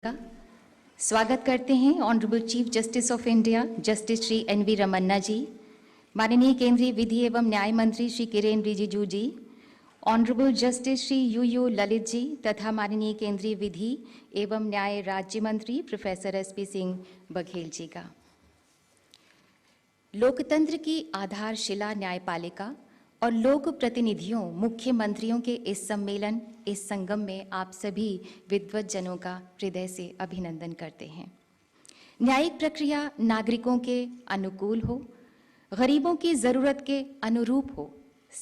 स्वागत करते हैं honourable chief justice of India justice Shri NV Ramana ji, माननीय केंद्रीय विधि एवं न्याय मंत्री Shri Kiren Rijiju ji, honourable justice Shri UU Lalit ji तथा माननीय केंद्रीय विधि एवं न्याय राज्य मंत्री प्रोफेसर SP सिंह बघेल जी का। लोकतंत्र की आधारशिला न्यायपालिका और लोक प्रतिनिधियों मुख्यमंत्रियों के इस सम्मेलन, इस संगम में आप सभी विद्वत जनों का हृदय से अभिनंदन करते हैं। न्यायिक प्रक्रिया नागरिकों के अनुकूल हो, गरीबों की जरूरत के अनुरूप हो,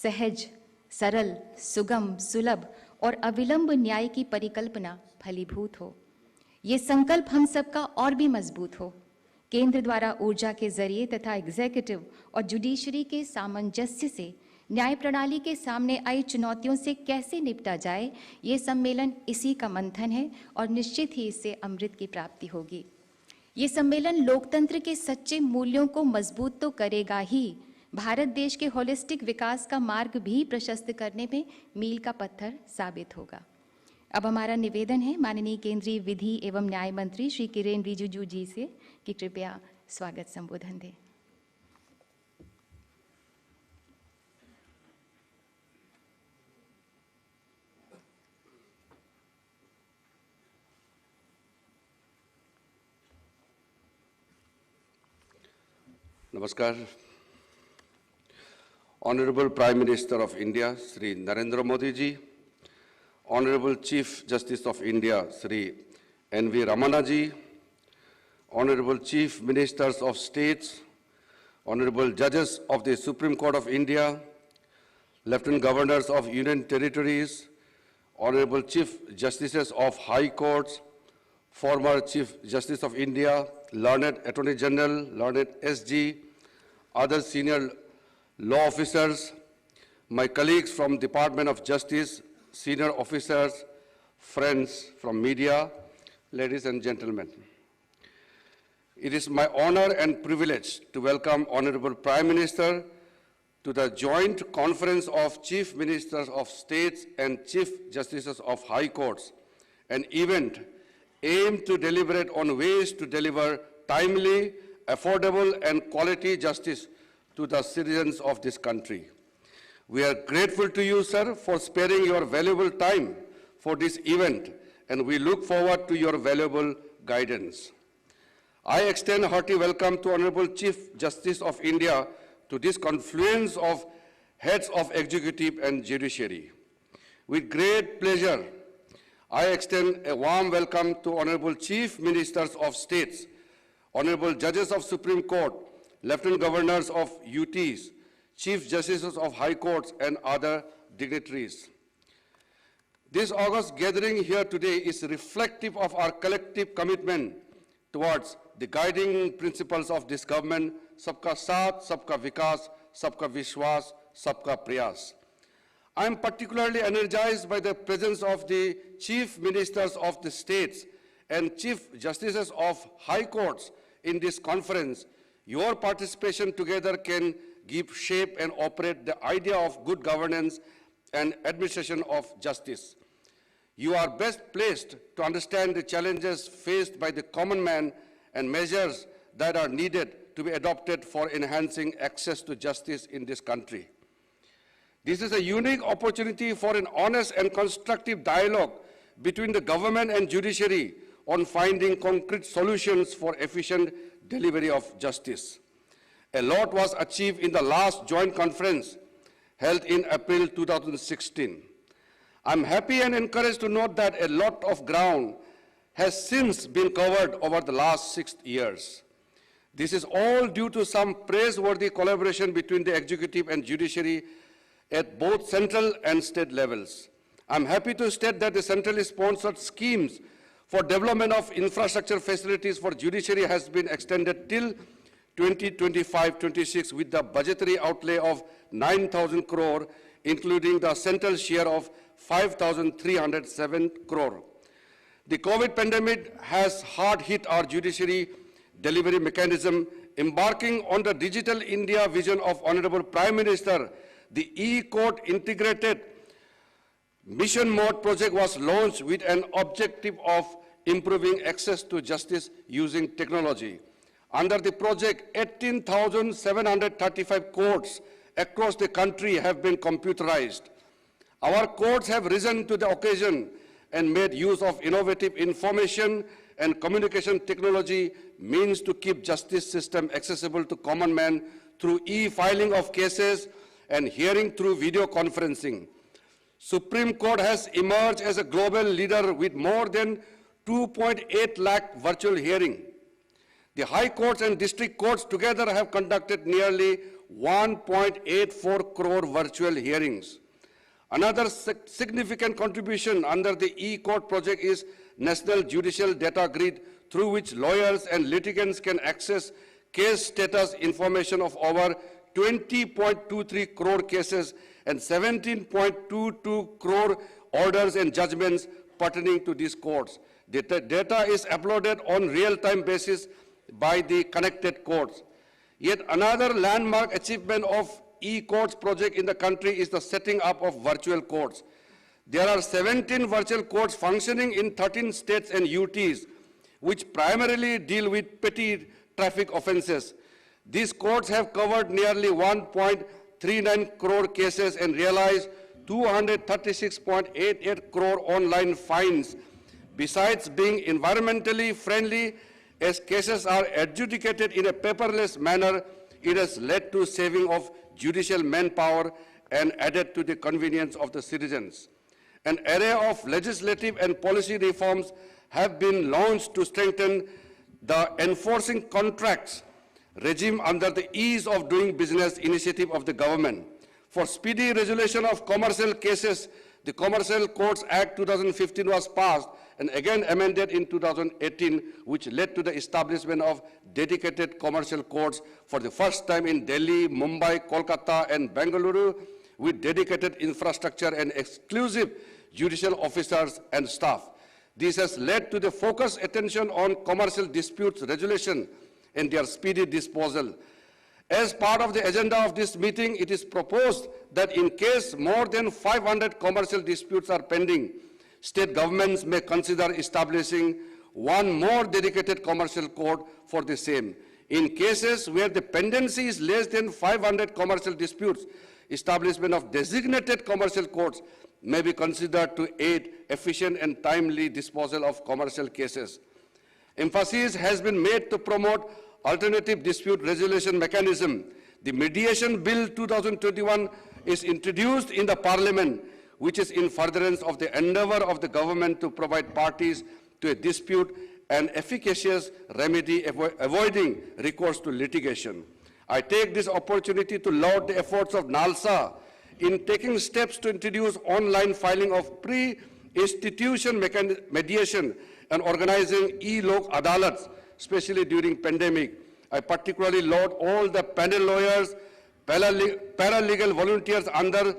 सहज, सरल, सुगम, सुलभ और अविलंब न्याय की परिकल्पना फलीभूत हो। ये संकल्प हम सबका और भी मजबूत हो। केंद्र द्वारा ऊर्जा के जरिए तथा एग्जीक्यूटिव और जुडिशरी के सामंजस्य से न्याय प्रणाली के सामने आई चुनौतियों से कैसे निपटा जाए, ये सम्मेलन इसी का मंथन है और निश्चित ही इससे अमृत की प्राप्ति होगी। ये सम्मेलन लोकतंत्र के सच्चे मूल्यों को मजबूत तो करेगा ही, भारत देश के होलिस्टिक विकास का मार्ग भी प्रशस्त करने में मील का पत्थर साबित होगा। अब हमारा निवेदन है माननीय केंद्रीय विधि एवं न्याय मंत्री श्री किरेन रिजिजू जी से कि कृपया स्वागत संबोधन दें। Namaskar. Honorable Prime Minister of India, Shri Narendra Modi ji, Honorable Chief Justice of India, Shri NV Ramana ji, Honorable Chief Ministers of States, Honorable Judges of the Supreme Court of India, Lieutenant Governors of Union Territories, Honorable Chief Justices of High Courts, former Chief Justice of India, learned Attorney General, learned SG, other senior law officers, my colleagues from Department of Justice, senior officers, friends from media, ladies and gentlemen. It is my honor and privilege to welcome Honorable Prime Minister to the joint conference of Chief Ministers of States and Chief Justices of High Courts, an event aimed to deliberate on ways to deliver timely, affordable, and quality justice to the citizens of this country. We are grateful to you, sir, for sparing your valuable time for this event, and we look forward to your valuable guidance. I extend a hearty welcome to Honorable Chief Justice of India to this confluence of heads of executive and judiciary. With great pleasure, I extend a warm welcome to Honorable Chief Ministers of States, Honorable Judges of Supreme Court, Lieutenant Governors of UTs, Chief Justices of High Courts, and other dignitaries. This august gathering here today is reflective of our collective commitment towards the guiding principles of this government, Sabka Saath, Sabka Vikas, Sabka Vishwas, Sabka Prayas. I am particularly energized by the presence of the Chief Ministers of the states and Chief Justices of High Courts in this conference. Your participation together can give shape and operate the idea of good governance and administration of justice. You are best placed to understand the challenges faced by the common man and measures that are needed to be adopted for enhancing access to justice in this country. This is a unique opportunity for an honest and constructive dialogue between the government and judiciary on finding concrete solutions for efficient delivery of justice. A lot was achieved in the last joint conference held in April 2016. I'm happy and encouraged to note that a lot of ground has since been covered over the last 6 years. This is all due to some praiseworthy collaboration between the executive and judiciary at both central and state levels. I'm happy to state that the centrally sponsored schemes for development of infrastructure facilities for judiciary has been extended till 2025-26 with the budgetary outlay of 9,000 crore, including the central share of 5,307 crore. The COVID pandemic has hard hit our judiciary delivery mechanism. Embarking on the Digital India vision of Honorable Prime Minister, the e-court integrated mission mode project was launched with an objective of improving access to justice using technology. Under the project, 18,735 courts across the country have been computerized. Our courts have risen to the occasion and made use of innovative information and communication technology means to keep justice system accessible to common man through e-filing of cases and hearing through video conferencing. Supreme Court has emerged as a global leader with more than 2.8 lakh virtual hearing. The high courts and district courts together have conducted nearly 1.84 crore virtual hearings. Another significant contribution under the e-court project is National Judicial Data Grid, through which lawyers and litigants can access case status information of over 20.23 crore cases and 17.22 crore orders and judgments pertaining to these courts. The data is uploaded on real-time basis by the connected courts. Yet another landmark achievement of e-courts project in the country is the setting up of virtual courts. There are 17 virtual courts functioning in 13 states and UTs, which primarily deal with petty traffic offenses. These courts have covered nearly 1.39 crore cases and realized 236.88 crore online fines. Besides being environmentally friendly, as cases are adjudicated in a paperless manner, it has led to saving of judicial manpower and added to the convenience of the citizens. An array of legislative and policy reforms have been launched to strengthen the enforcing contracts regime under the ease of doing business initiative of the government. For speedy resolution of commercial cases, the Commercial Courts Act 2015 was passed and again amended in 2018, which led to the establishment of dedicated commercial courts for the first time in Delhi, Mumbai, Kolkata, and Bengaluru, with dedicated infrastructure and exclusive judicial officers and staff. This has led to the focused attention on commercial disputes resolution and their speedy disposal. As part of the agenda of this meeting, it is proposed that in case more than 500 commercial disputes are pending, state governments may consider establishing one more dedicated commercial court for the same. In cases where the pendency is less than 500 commercial disputes, establishment of designated commercial courts may be considered to aid efficient and timely disposal of commercial cases. Emphasis has been made to promote alternative dispute resolution mechanism. The Mediation Bill 2021 is introduced in the Parliament, which is in furtherance of the endeavor of the government to provide parties to a dispute an efficacious remedy avoiding recourse to litigation. I take this opportunity to laud the efforts of NALSA in taking steps to introduce online filing of pre-institution mediation and organizing e-lok adalats, especially during pandemic. I particularly laud all the panel lawyers, paralegal volunteers under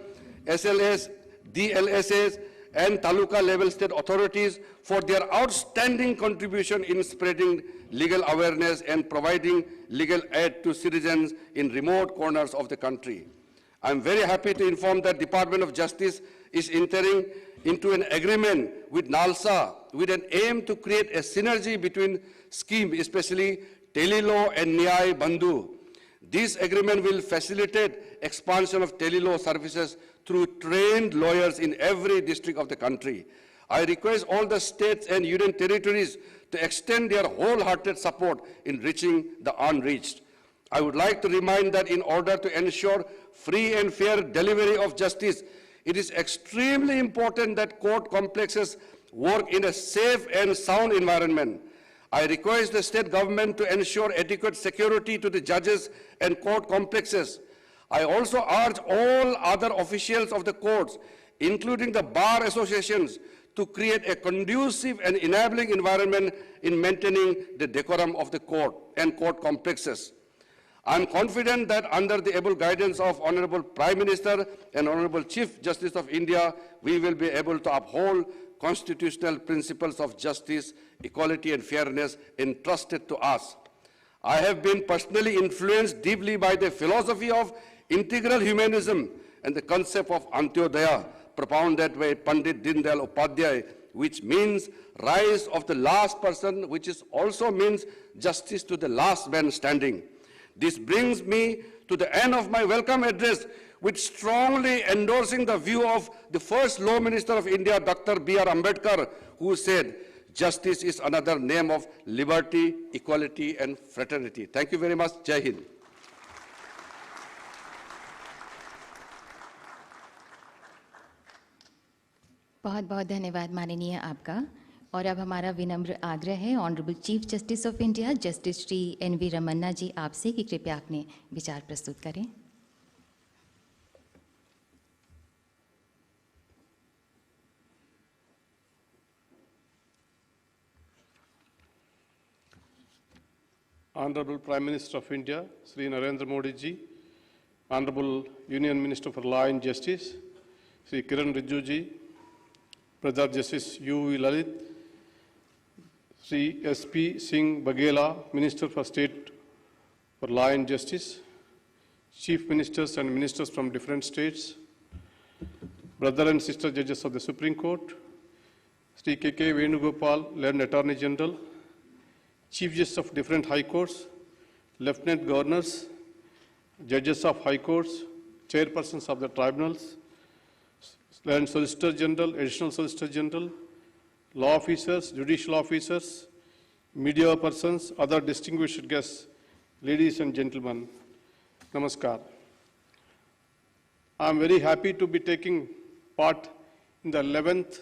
SLS, DLSAs, and taluka level state authorities for their outstanding contribution in spreading legal awareness and providing legal aid to citizens in remote corners of the country. I am very happy to inform that Department of Justice is entering into an agreement with NALSA with an aim to create a synergy between schemes, especially Telelaw and Nyay Bandhu. This agreement will facilitate expansion of telelaw services through trained lawyers in every district of the country. I request all the states and union territories to extend their wholehearted support in reaching the unreached. I would like to remind that in order to ensure free and fair delivery of justice, it is extremely important that court complexes work in a safe and sound environment. I request the state government to ensure adequate security to the judges and court complexes. I also urge all other officials of the courts, including the bar associations, to create a conducive and enabling environment in maintaining the decorum of the court and court complexes. I am confident that under the able guidance of Honorable Prime Minister and Honorable Chief Justice of India, we will be able to uphold constitutional principles of justice, equality, and fairness entrusted to us. I have been personally influenced deeply by the philosophy of integral humanism and the concept of Antyodaya, propounded by Pandit Deen Dayal Upadhyay, which means rise of the last person, which is also means justice to the last man standing. This brings me to the end of my welcome address, with strongly endorsing the view of the first Law Minister of India, Dr. B.R. Ambedkar, who said, justice is another name of liberty, equality, and fraternity. Thank you very much. Jai Hind. बहुत बहुत धन्यवाद माननीय आपका। और अब हमारा विनम्र आग्रह है honourable chief justice of India justice Shri NV Ramana ji आपसे कि कृपया अपने विचार प्रस्तुत करें। Honorable Prime Minister of India, Sri Narendra Modi ji, Honorable Union Minister for Law and Justice, Sri Kiran Rijiju ji, Brother Justice U.V. Lalit, Sri S.P. Singh Baghela, Minister for State for Law and Justice, Chief Ministers and Ministers from different states, Brother and Sister Judges of the Supreme Court, Sri K.K. Venugopal, Learned Attorney General, Chief Justice of different High Courts, Lieutenant Governors, Judges of High Courts, Chairpersons of the Tribunals, Learned Solicitor General, Additional Solicitor General, Law Officers, Judicial Officers, Media Persons, other distinguished guests, ladies and gentlemen, Namaskar. I am very happy to be taking part in the 11th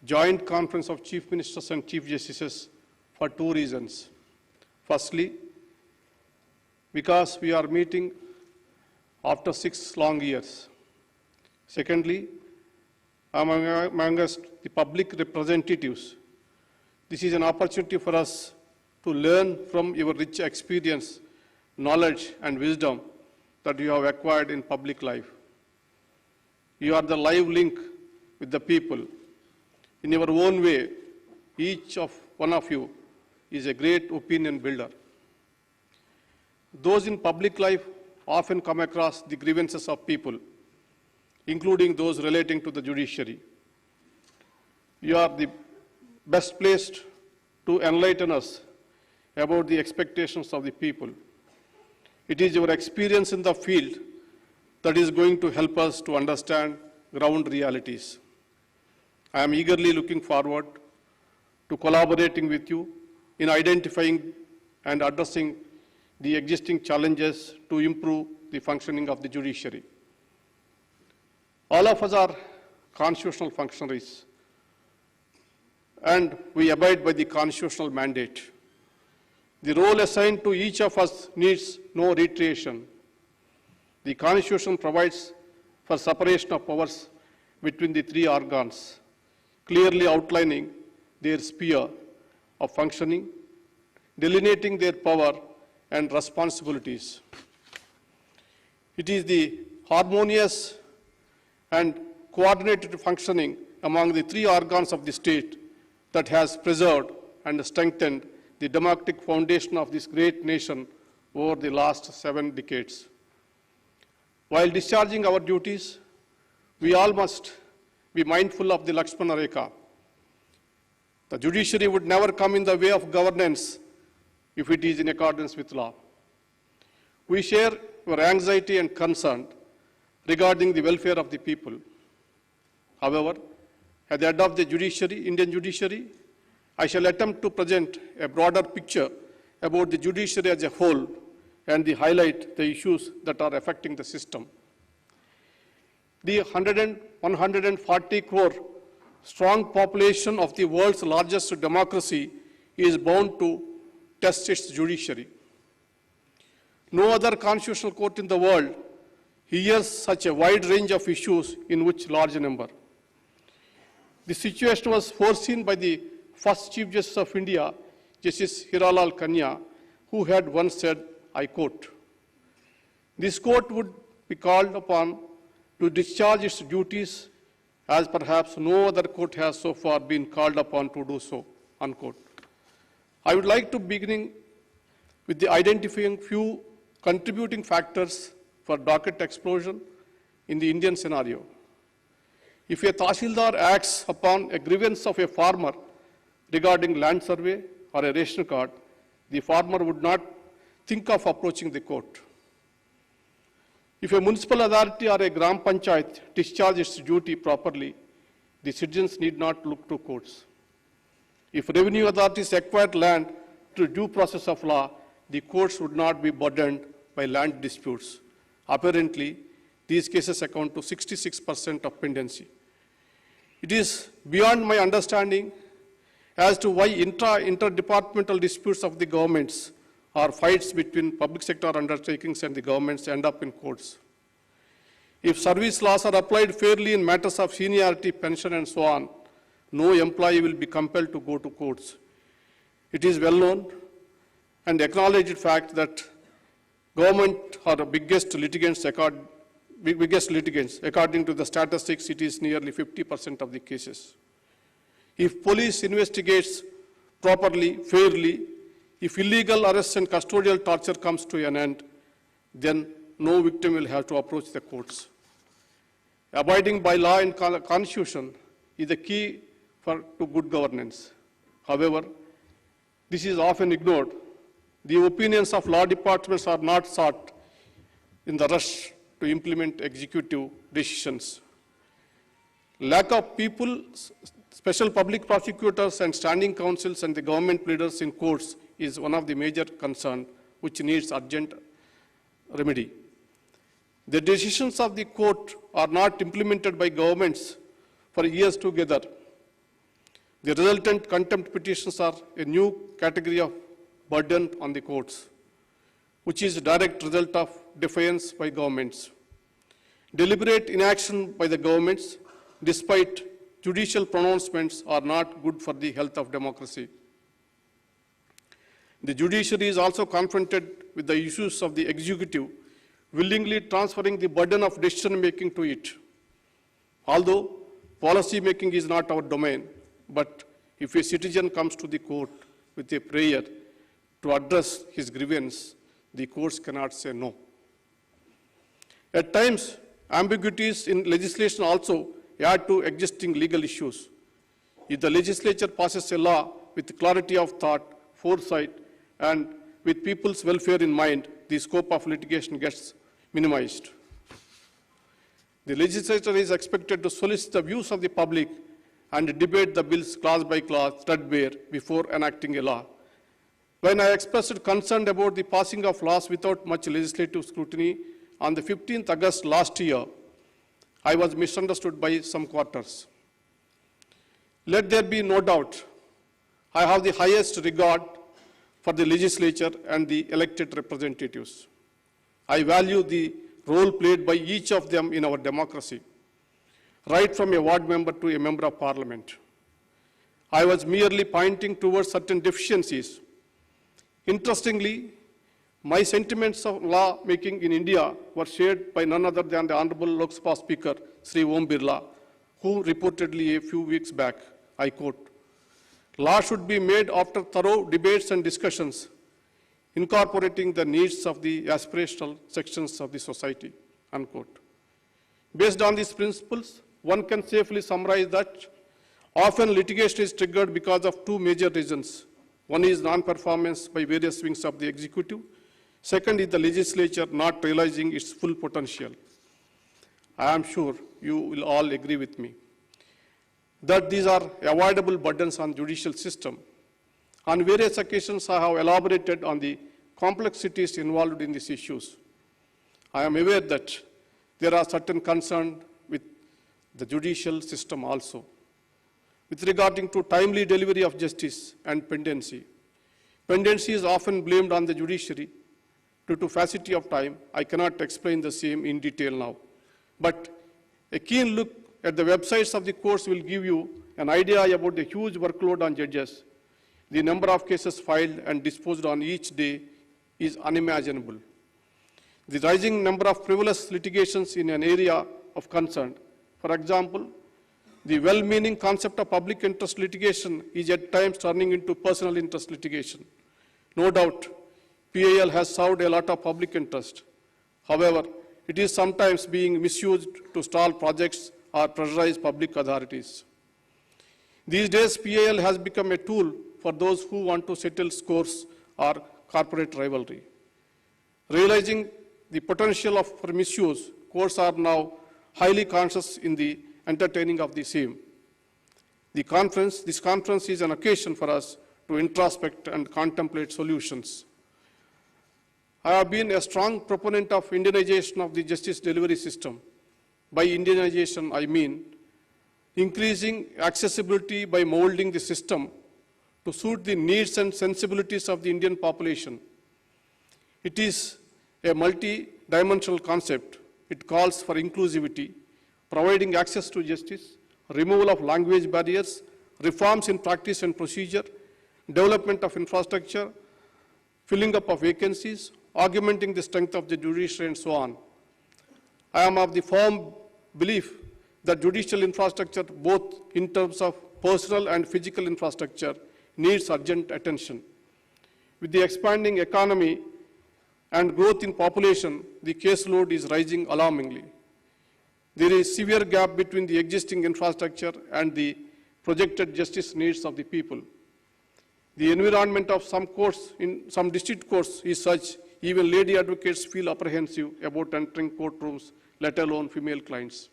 Joint Conference of Chief Ministers and Chief Justices for two reasons. Firstly, because we are meeting after 6 long years. Secondly, among us, the public representatives, this is an opportunity for us to learn from your rich experience, knowledge, and wisdom that you have acquired in public life. You are the live link with the people. In your own way, each of one of you is a great opinion builder. Those in public life often come across the grievances of people, including those relating to the judiciary. You are the best placed to enlighten us about the expectations of the people. It is your experience in the field that is going to help us to understand ground realities. I am eagerly looking forward to collaborating with you in identifying and addressing the existing challenges to improve the functioning of the judiciary. All of us are constitutional functionaries, and we abide by the constitutional mandate. The role assigned to each of us needs no reiteration. The Constitution provides for separation of powers between the 3 organs, clearly outlining their sphere of functioning, delineating their power and responsibilities. It is the harmonious and coordinated functioning among the 3 organs of the state that has preserved and strengthened the democratic foundation of this great nation over the last 7 decades. While discharging our duties, we all must be mindful of the Lakshmana Rekha. The judiciary would never come in the way of governance if it is in accordance with law. We share your anxiety and concern regarding the welfare of the people. However, at the head of the judiciary, Indian judiciary, I shall attempt to present a broader picture about the judiciary as a whole and highlight the issues that are affecting the system. The 140 crore strong population of the world's largest democracy is bound to test its judiciary. No other constitutional court in the world hears such a wide range of issues in which large number. The situation was foreseen by the first Chief Justice of India, Justice Hiralal Kanya, who had once said, I quote, "This court would be called upon to discharge its duties as perhaps no other court has so far been called upon to do so," unquote. I would like to begin with the identifying few contributing factors for docket explosion in the Indian scenario. If a Tahsildar acts upon a grievance of a farmer regarding land survey or a ration card, the farmer would not think of approaching the court. If a municipal authority or a Gram Panchayat discharges its duty properly, the citizens need not look to courts. If revenue authorities acquired land through due process of law, the courts would not be burdened by land disputes. Apparently, these cases account to 66% of pendency. It is beyond my understanding as to why interdepartmental disputes of the governments or fights between public sector undertakings and the governments end up in courts. If service laws are applied fairly in matters of seniority, pension, and so on, no employee will be compelled to go to courts. It is well known and acknowledged fact that government are the biggest litigants. According to the statistics, it is nearly 50% of the cases. If police investigates properly, fairly, if illegal arrests and custodial torture comes to an end, then no victim will have to approach the courts. Abiding by law and constitution is the key to good governance. However, this is often ignored. The opinions of law departments are not sought in the rush to implement executive decisions. Lack of people, special public prosecutors and standing counsels and the government pleaders in courts is one of the major concerns which needs urgent remedy. The decisions of the court are not implemented by governments for years together. The resultant contempt petitions are a new category of burden on the courts, which is a direct result of defiance by governments. Deliberate inaction by the governments, despite judicial pronouncements, are not good for the health of democracy. The judiciary is also confronted with the issues of the executive, willingly transferring the burden of decision-making to it. Although policy-making is not our domain, but if a citizen comes to the court with a prayer to address his grievance, the courts cannot say no. At times, ambiguities in legislation also add to existing legal issues. If the legislature passes a law with clarity of thought, foresight, and with people's welfare in mind, the scope of litigation gets minimized. The legislature is expected to solicit the views of the public and debate the bills clause by clause, threadbare, before enacting a law. When I expressed concern about the passing of laws without much legislative scrutiny on the 15th August last year, I was misunderstood by some quarters. Let there be no doubt, I have the highest regard for the legislature and the elected representatives. I value the role played by each of them in our democracy, right from a ward member to a member of parliament. I was merely pointing towards certain deficiencies. Interestingly, my sentiments of law making in India were shared by none other than the Honorable Lok Sabha Speaker, Sri Om Birla, who reportedly a few weeks back, I quote, "Law should be made after thorough debates and discussions, incorporating the needs of the aspirational sections of the society," unquote. Based on these principles, one can safely summarize that often litigation is triggered because of two major reasons. One is non-performance by various wings of the executive. Second is the legislature not realizing its full potential. I am sure you will all agree with me that these are avoidable burdens on judicial system. On various occasions, I have elaborated on the complexities involved in these issues. I am aware that there are certain concerns with the judicial system also, with regarding to timely delivery of justice and pendency. Pendency is often blamed on the judiciary due to paucity of time. I cannot explain the same in detail now. But a keen look at the websites of the courts will give you an idea about the huge workload on judges. The number of cases filed and disposed on each day is unimaginable. The rising number of frivolous litigations in an area of concern. For example, the well-meaning concept of public interest litigation is at times turning into personal interest litigation. No doubt, PIL has served a lot of public interest. However, it is sometimes being misused to stall projects or pressurize public authorities. These days, PIL has become a tool for those who want to settle scores or corporate rivalry. Realizing the potential for misuse, courts are now highly conscious in the entertaining of the same. This conference is an occasion for us to introspect and contemplate solutions. I have been a strong proponent of Indianization of the justice delivery system. By Indianization, I mean increasing accessibility by molding the system to suit the needs and sensibilities of the Indian population. It is a multi-dimensional concept. It calls for inclusivity, providing access to justice, removal of language barriers, reforms in practice and procedure, development of infrastructure, filling up of vacancies, augmenting the strength of the judiciary, and so on. I am of the firm belief that judicial infrastructure, both in terms of personal and physical infrastructure, needs urgent attention. With the expanding economy and growth in population, the caseload is rising alarmingly. There is severe gap between the existing infrastructure and the projected justice needs of the people. The environment of some courts, in some district courts, is such even lady advocates feel apprehensive about entering courtrooms, let alone female clients.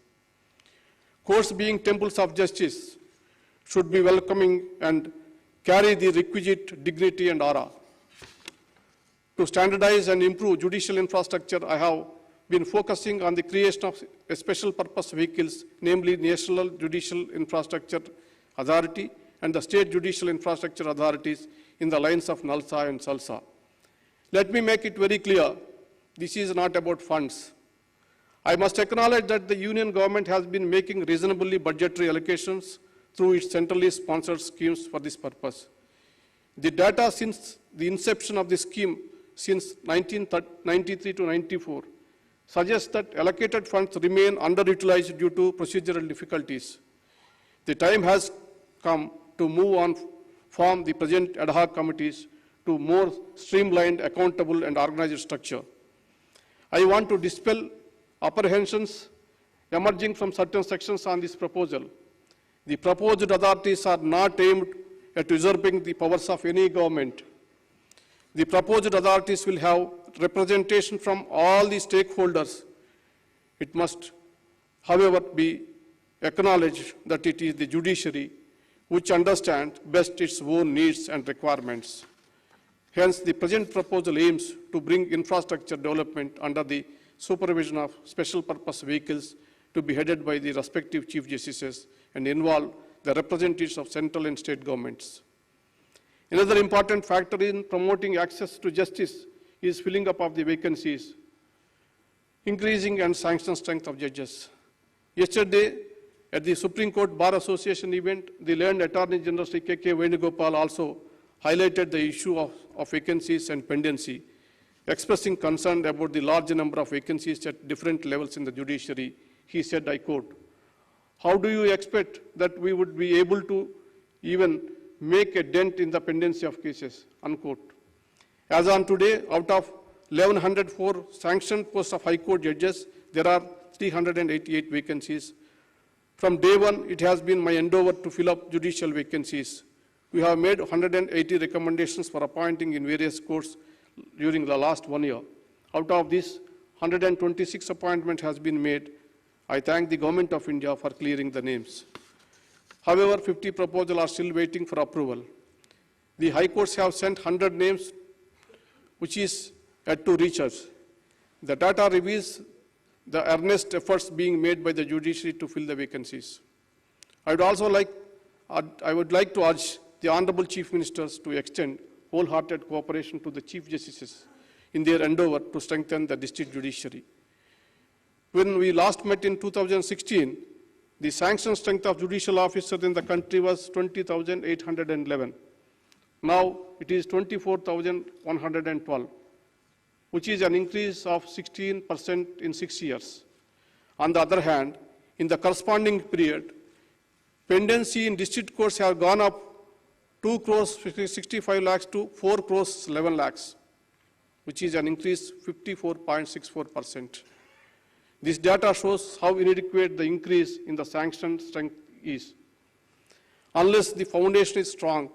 Courts, being temples of justice, should be welcoming and carry the requisite dignity and aura. To standardize and improve judicial infrastructure, I have been focusing on the creation of a special purpose vehicles, namely National Judicial Infrastructure Authority and the State Judicial Infrastructure Authorities in the lines of NALSA and SALSA. Let me make it very clear, this is not about funds. I must acknowledge that the Union government has been making reasonably budgetary allocations through its centrally sponsored schemes for this purpose. The data since the inception of the scheme since 1993 to 94 suggests that allocated funds remain underutilized due to procedural difficulties. The time has come to move on, form the present ad hoc committees to more streamlined, accountable, and organized structure. I want to dispel apprehensions emerging from certain sections on this proposal. The proposed authorities are not aimed at usurping the powers of any government. The proposed authorities will have representation from all the stakeholders. It must, however, be acknowledged that it is the judiciary which understands best its own needs and requirements. Hence, the present proposal aims to bring infrastructure development under the supervision of special purpose vehicles to be headed by the respective Chief Justices and involve the representatives of central and state governments. Another important factor in promoting access to justice is filling up of the vacancies, increasing and sanction strength of judges. Yesterday, at the Supreme Court Bar Association event, the learned Attorney General Sri K.K. Venugopal also highlighted the issue of vacancies and pendency, expressing concern about the large number of vacancies at different levels in the judiciary. He said, I quote, "How do you expect that we would be able to even make a dent in the pendency of cases?" Unquote. As on today, out of 1,104 sanctioned posts of High Court judges, there are 388 vacancies. From day one, it has been my endeavor to fill up judicial vacancies. We have made 180 recommendations for appointing in various courts during the last 1 year. Out of this, 126 appointments has been made. I thank the Government of India for clearing the names. However, 50 proposals are still waiting for approval. The High Courts have sent 100 names, which is yet to reach us. The data reveals the earnest efforts being made by the judiciary to fill the vacancies. I would like to urge the Honorable Chief Ministers to extend wholehearted cooperation to the Chief Justices in their endeavor to strengthen the district judiciary. When we last met in 2016, the sanction strength of judicial officers in the country was 20,811. Now it is 24,112, which is an increase of 16% in 6 years. On the other hand, in the corresponding period, pendency in district courts have gone up 2 crores 65 lakhs to 4 crores 11 lakhs, which is an increase 54.64%. This data shows how inadequate the increase in the sanction strength is. Unless the foundation is strong,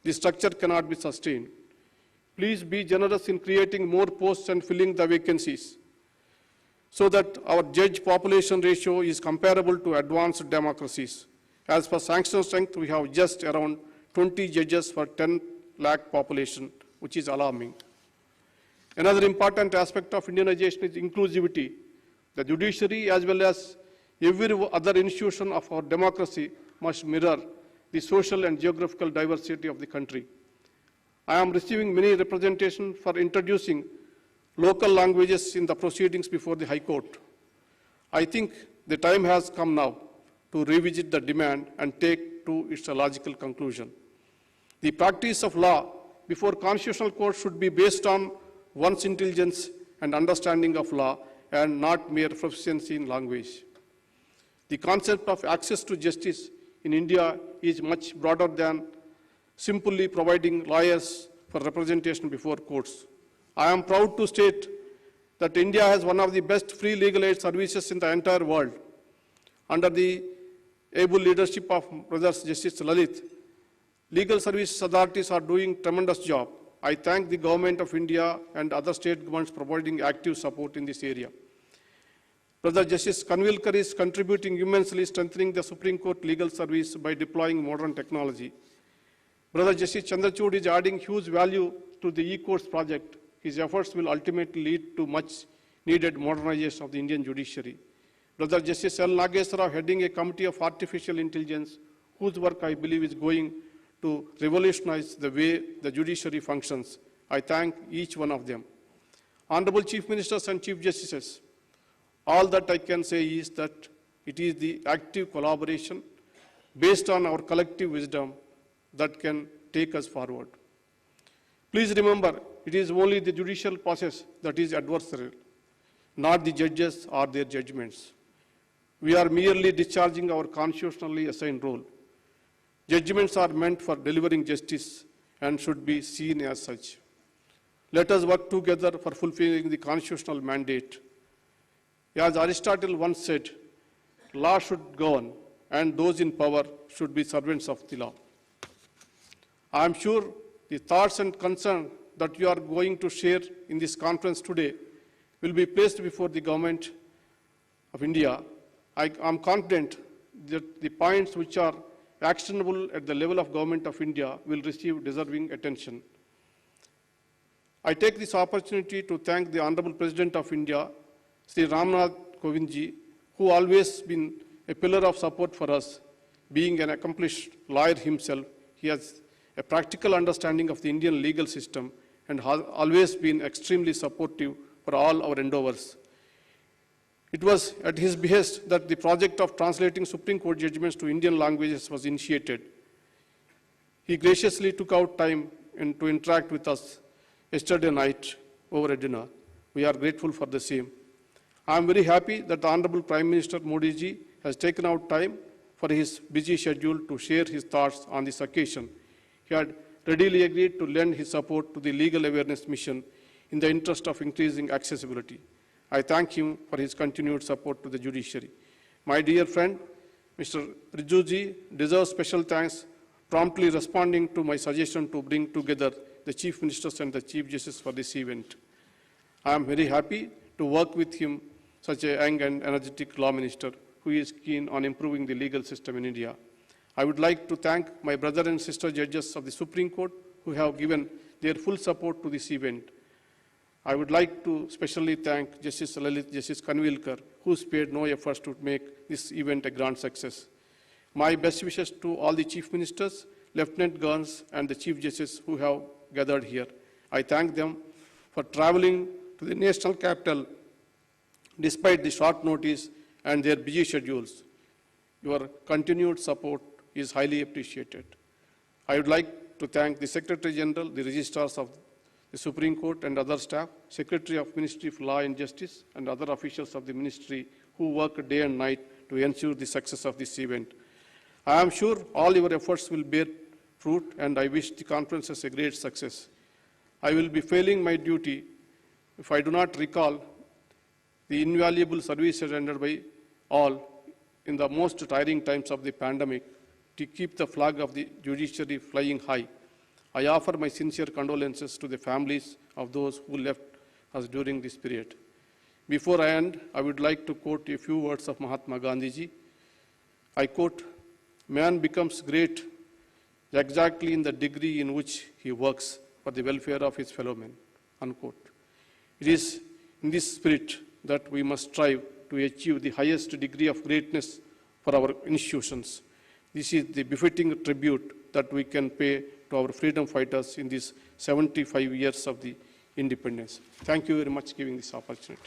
the structure cannot be sustained. Please be generous in creating more posts and filling the vacancies so that our judge population ratio is comparable to advanced democracies. As for sanction strength, we have just around 20 judges for 10 lakh population, which is alarming. Another important aspect of Indianization is inclusivity. The judiciary, as well as every other institution of our democracy, must mirror the social and geographical diversity of the country. I am receiving many representations for introducing local languages in the proceedings before the High Court. I think the time has come now to revisit the demand and take to its logical conclusion. The practice of law before constitutional court should be based on one's intelligence and understanding of law and not mere proficiency in language. The concept of access to justice in India is much broader than simply providing lawyers for representation before courts. I am proud to state that India has one of the best free legal aid services in the entire world. Under the able leadership of Brothers Justice Lalit, legal service authorities are doing a tremendous job. I thank the Government of India and other state governments providing active support in this area. Brother Justice Kanvilkar is contributing immensely, strengthening the Supreme Court legal service by deploying modern technology. Brother Justice Chandrachud is adding huge value to the e-courts project. His efforts will ultimately lead to much needed modernization of the Indian judiciary. Brother Justice L. Nageswara heading a committee of artificial intelligence, whose work I believe is going to revolutionize the way the judiciary functions. I thank each one of them. Honorable Chief Ministers and Chief Justices, all that I can say is that it is the active collaboration based on our collective wisdom that can take us forward. Please remember, it is only the judicial process that is adversarial, not the judges or their judgments. We are merely discharging our constitutionally assigned role. Judgments are meant for delivering justice and should be seen as such. Let us work together for fulfilling the constitutional mandate. As Aristotle once said, law should govern and those in power should be servants of the law. I am sure the thoughts and concerns that you are going to share in this conference today will be placed before the Government of India. I am confident that the points which are actionable at the level of Government of India will receive deserving attention. I take this opportunity to thank the Honorable President of India, Sri Ramnath Kovindji, who always been a pillar of support for us. Being an accomplished lawyer himself, he has a practical understanding of the Indian legal system and has always been extremely supportive for all our endeavors. It was at his behest that the project of translating Supreme Court judgments to Indian languages was initiated. He graciously took out time to interact with us yesterday night over a dinner. We are grateful for the same. I am very happy that the Honorable Prime Minister Modi ji has taken out time for his busy schedule to share his thoughts on this occasion. He had readily agreed to lend his support to the legal awareness mission in the interest of increasing accessibility. I thank him for his continued support to the judiciary. My dear friend, Mr. Rijuji deserves special thanks, promptly responding to my suggestion to bring together the Chief Ministers and the Chief Justice for this event. I am very happy to work with him, such a young and energetic law minister who is keen on improving the legal system in India. I would like to thank my brother and sister judges of the Supreme Court who have given their full support to this event. I would like to specially thank Justice Lalit, Justice Kanvilkar, who spared no efforts to make this event a grand success. My best wishes to all the Chief Ministers, Lieutenant Governors, and the Chief Justices who have gathered here. I thank them for traveling to the national capital despite the short notice and their busy schedules. Your continued support is highly appreciated. I would like to thank the Secretary General, the Registrars of the Supreme Court and other staff, Secretary of Ministry of Law and Justice, and other officials of the Ministry who work day and night to ensure the success of this event. I am sure all your efforts will bear fruit, and I wish the conference as a great success. I will be failing my duty if I do not recall the invaluable services rendered by all in the most tiring times of the pandemic to keep the flag of the judiciary flying high. I offer my sincere condolences to the families of those who left us during this period. Before I end, I would like to quote a few words of Mahatma Gandhi ji. I quote, "Man becomes great exactly in the degree in which he works for the welfare of his fellow men," unquote. It is in this spirit that we must strive to achieve the highest degree of greatness for our institutions. This is the befitting tribute that we can pay to our freedom fighters in these 75 years of the independence. Thank you very much for giving this opportunity.